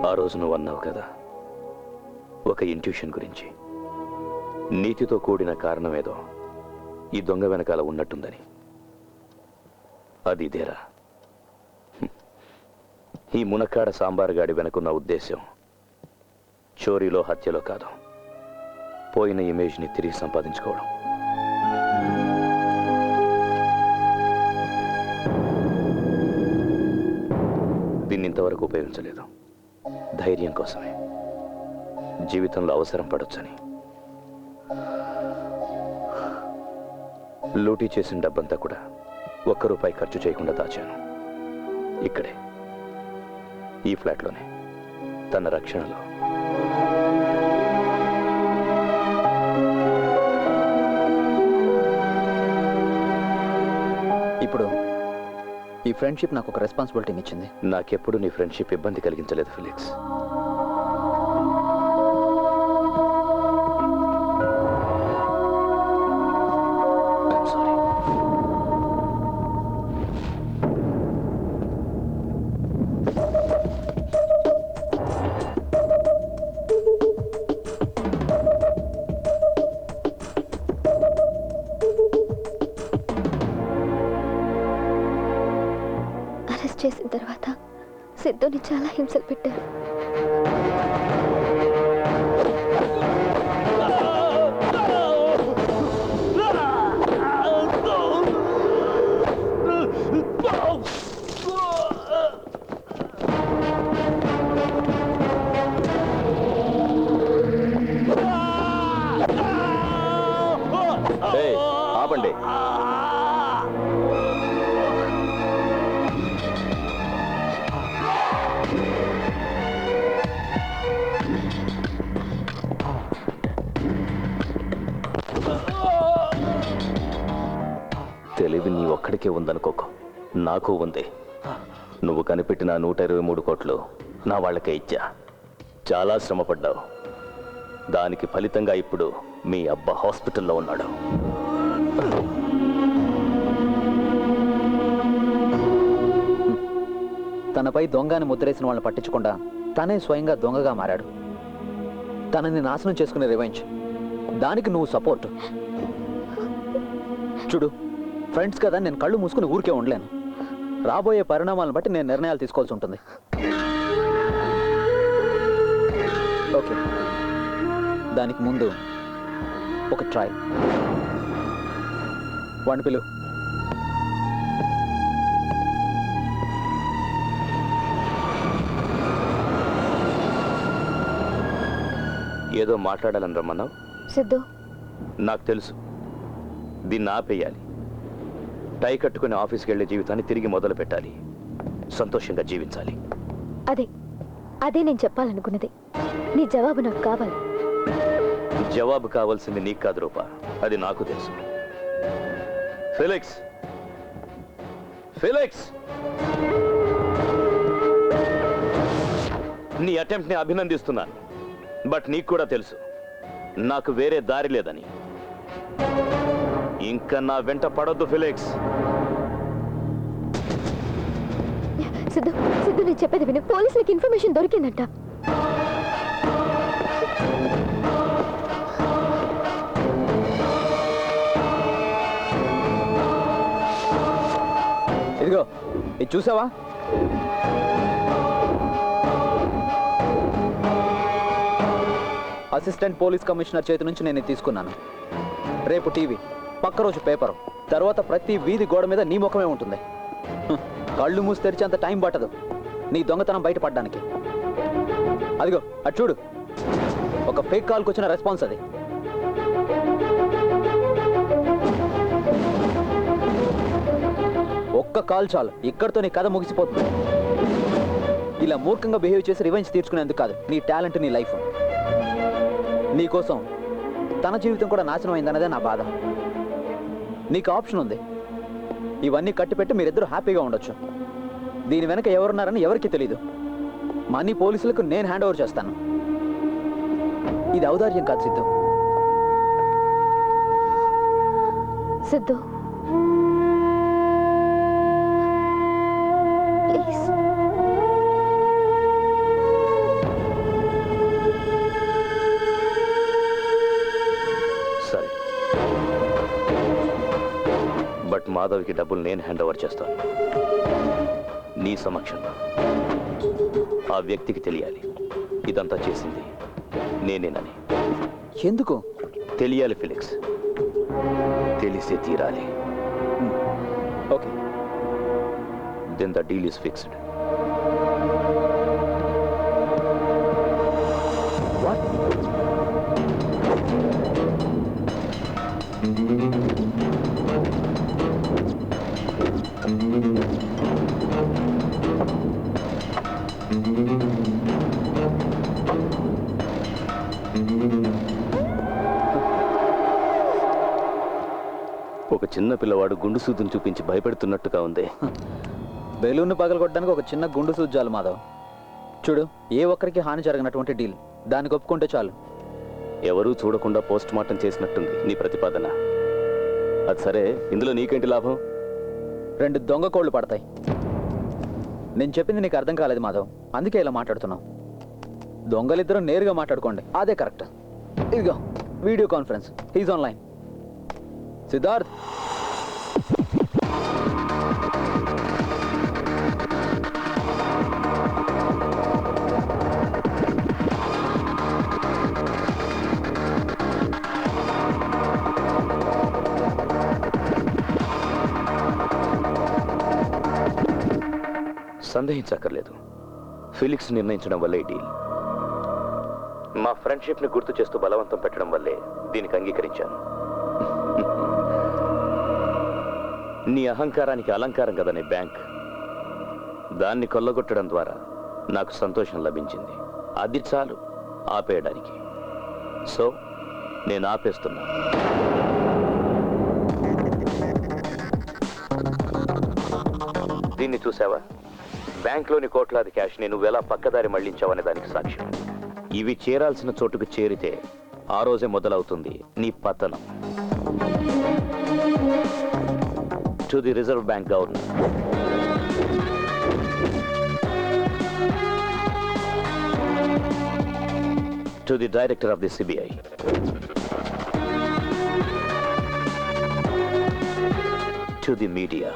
ఆ రోజు నువ్వు అన్నావు కదా, ఒక ఇంట్యూషన్ గురించి. నీతితో కూడిన కారణమేదో ఈ దొంగ వెనకాల ఉన్నట్టుందని. అది ఇదేరా. ఈ మునక్కాడ సాంబార్ గాడి వెనుకున్న ఉద్దేశం చోరీలో, హత్యలో కాదు, పోయిన ఇమేజ్ని తిరిగి సంపాదించుకోవడం. దీన్ని ఇంతవరకు ఉపయోగించలేదు. ధైర్యం కోసమే, జీవితంలో అవసరం పడొచ్చని. లూటీ చేసిన డబ్బంతా కూడా ₹1 ఖర్చు చేయకుండా దాచాను. ఇక్కడే, ఈ ఫ్లాట్లోనే, తన రక్షణలో. ఇప్పుడు ఈ ఫ్రెండ్షిప్ నాకు ఒక రెస్పాన్సిబిలిటీని ఇచ్చింది. నాకెప్పుడు నీ ఫ్రెండ్షిప్ ఇబ్బంది కలిగించలేదు ఫిలిక్స్. చేసిన తర్వాత సిద్ధుని చాలా హింసలు పెట్టారు. ఆపండి. తెలివి నీ ఒక్కడికే ఉందనుకోకు, నాకు ఉంది. నువ్వు కనిపెట్టిన 123 కోట్లు నా వాళ్ళకే ఇచ్చా. చాలా శ్రమపడ్డావు. దానికి ఫలితంగా ఇప్పుడు మీ అబ్బా హాస్పిటల్లో ఉన్నాడు. తనపై దొంగని ముద్రేసిన వాళ్ళని పట్టించకుండా తనే స్వయంగా దొంగగా మారాడు. తనని నాశనం చేసుకునే రివెంజ్, దానికి నువ్వు సపోర్ట్. చూడు, ఫ్రెండ్స్ కదా, నేను కళ్ళు మూసుకుని ఊరికే ఉండలేను. రాబోయే పరిణామాలను బట్టి నేను నిర్ణయాలు తీసుకోవాల్సి ఉంటుంది. ఓకే, దానికి ముందు ఒక ట్రయల్. వాడిని పిలువు. ఏదో మాట్లాడాలని రమ్మన్నావు సిద్ధు. నాకు తెలుసు, దీన్ని ఆపేయాలి. టై కట్టుకుని ఆఫీస్కి వెళ్ళే జీవితాన్ని తిరిగి మొదలు పెట్టాలి. సంతోషంగా జీవించాలి. అదే నేను చెప్పాలనుకున్నది. నీ జవాబు నాకు కావాలి. జవాబు కావాల్సింది నీకు కాదు రూపా, అది నాకు తెలుసు. ఫిలిక్స్, ఫిలిక్స్, నీ అటెంప్ట్ని అభినందిస్తున్నాను. బట్ నీకు కూడా తెలుసు నాకు వేరే దారి లేదని. ఇంకా నా వెంట పడొద్దు ఫిలిక్స్. సిద్ధు, నేను చెప్పేది విను. పోలీసులకు ఇన్ఫర్మేషన్ దొరికిందంట. ఇదిగో, ఇది చూసావా? అసిస్టెంట్ పోలీస్ కమిషనర్ చేతి నుంచి నేను తీసుకున్నాను. రేపు టీవీ, పక్క రోజు పేపరు, తర్వాత ప్రతి వీధి గోడ మీద నీ ముఖమే ఉంటుంది. కళ్ళు మూసి తెరిచేంత టైం పట్టదు నీ దొంగతనం బయటపడడానికి. అదిగో అటు చూడు, ఒక ఫేక్ కాల్కి వచ్చిన రెస్పాన్స్ అది. ఒక్క కాల్ చాలు, ఇక్కడితో నీ కథ ముగిసిపోతుంది. ఇలా మూర్ఖంగా బిహేవ్ చేసి రివెంజ్ తీర్చుకునేందుకు కాదు, నీ టాలెంట్, నీ లైఫ్. నీకోసం తన జీవితం కూడా నాశనం అయిందన్నదే నా బాధ. నీకు ఆప్షన్ ఉంది. ఇవన్నీ కట్టిపెట్టి మీరిద్దరూ హ్యాపీగా ఉండొచ్చు. దీని వెనక ఎవరున్నారని ఎవరికి తెలీదు. మనీ పోలీసులకు నేను హ్యాండ్ ఓవర్ చేస్తాను. ఇది ఔదార్యం కాదు సిద్ధు. సిద్ధు, ప్లీజ్. మాధవ్కి డబ్బులు నేను హ్యాండ్ ఓవర్ చేస్తాను. నీ సమక్షంలో ఆ వ్యక్తికి తెలియాలి ఇదంతా చేసింది నేనేనని. ఎందుకు? తెలియాలి ఫిలిక్స్, తెలిసే తీరాలి. Okay, then the deal is fixed. What? ఒక చిన్న పిల్లవాడు గుండు సూదును చూపించి భయపెడుతున్నట్టుగా ఉంది. బెలూన్ను పగలగొట్టడానికి ఒక చిన్న గుండు సూజ్జాలు మాధవ్. చూడు, ఏ ఒక్కరికి హాని జరగనటువంటి డీల్, దానికి ఒప్పుకుంటే చాలు. ఎవరూ చూడకుండా పోస్ట్ మార్టం చేసినట్టుంది నీ ప్రతిపాదన. అది సరే, ఇందులో నీకేంటి లాభం? 2 దొంగ కోళ్ళు పడతాయి. నేను చెప్పింది నీకు అర్థం కాలేదు మాధవ్, అందుకే ఇలా మాట్లాడుతున్నావు. దొంగలిద్దరూ నేరుగా మాట్లాడుకోండి, అదే కరెక్ట్. ఇదిగో video conference, he's online. Siddharth, సందేహించక్కర్లేదు, ఫిలిక్స్ నిర్ణయించడం వల్లే ఈ డీల్. మా ఫ్రెండ్షిప్ని గుర్తు చేస్తూ బలవంతం పెట్టడం వల్లే దీనికి అంగీకరించాను. నీ అహంకారానికి అలంకారం కదా నీ బ్యాంక్. దాన్ని కొల్లగొట్టడం ద్వారా నాకు సంతోషం లభించింది. అది చాలు ఆపేయడానికి. సో నేను ఆపేస్తున్నా. దీన్ని చూసావా? బ్యాంక్లోని కోట్లాది క్యాష్ నేను ఎలా పక్కదారి మళ్లించావనే దానికి సాక్ష్యం. ఇవి చేరాల్సిన చోటుకు చేరితే ఆ రోజే మొదలవుతుంది నీ పతనం. To the reserve bank governor, to the director of the CBI, to the media.